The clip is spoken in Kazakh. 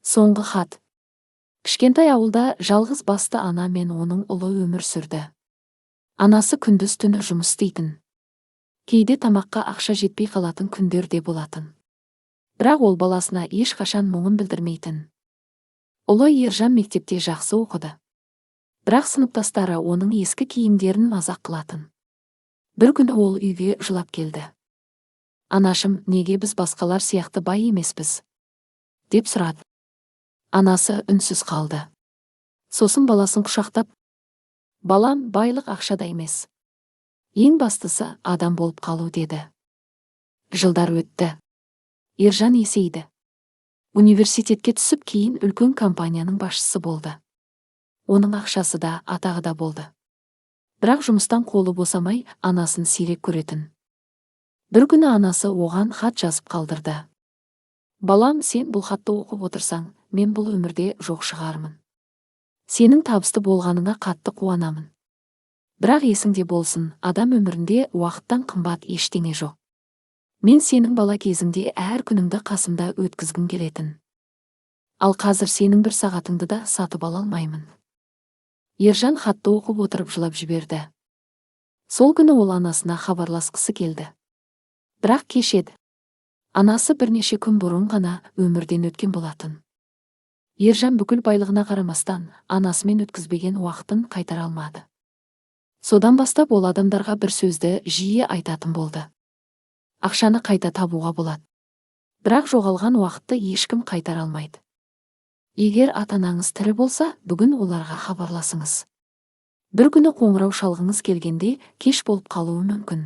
Соңғы хат. Кішкентай ауылда жалғыз басты ана мен оның ұлы өмір сүрді. Анасы күндіз-түні жұмыс істейтін. Кейде тамаққа ақша жетпей қалатын күндер де болатын. Бірақ ол баласына ешқашан мұңын білдірмейтін. Ұлы Ержан мектепте жақсы оқыды. Бірақ сыныптастары оның ескі киімдерін мазақ қылатын. Бір күні ол үйге жылап келді. «Анашым, неге біз басқалар сияқты бай емеспіз?» деп сұрады. Анасы үнсіз қалды. Сосын баласын құшақтап, «Балам, байлық ақшада емес. Ең бастысы адам болып қалу» деді. Жылдар өтті. Ержан есейді. Университетке түсіп, кейін үлкен компанияның басшысы болды. Оның ақшасы да, атағы да болды. Бірақ жұмыстан қолы босамай, анасын сирек көретін. Бір күні анасы оған хат жазып қалдырды. «Балам, сен бұл хатты оқып отырсаң, мен бұл өмірде жоқ шығармын. Сенің табысты болғаныңа қатты қуанамын. Бірақ есіңде болсын, адам өмірінде уақыттан қымбат ештеңе жоқ. Мен сенің бала кезіңде әр күніңді қасымда өткізгім келетін. Ал қазір сенің бір сағатыңды да сатып ала алмаймын». Ержан хатты оқып отырып жылап жіберді. Сол күні ол анасына хабарласқысы келді. Бірақ кеш еді. Анасы бірнеше күн бұрын ғана өмірден өткен болатын. Ержан бүкіл байлығына қарамастан, анасымен өткізбеген уақытын қайтара алмады. Содан бастап ол адамдарға бір сөзді жиі айтатын болды. Ақшаны қайта табуға болады. Бірақ жоғалған уақытты ешкім қайтара алмайды. Егер ата-анаңыз тірі болса, бүгін оларға хабарласыңыз. Бір күні қоңырау шалғыңыз келгенде кеш болып қалуы мүмкін.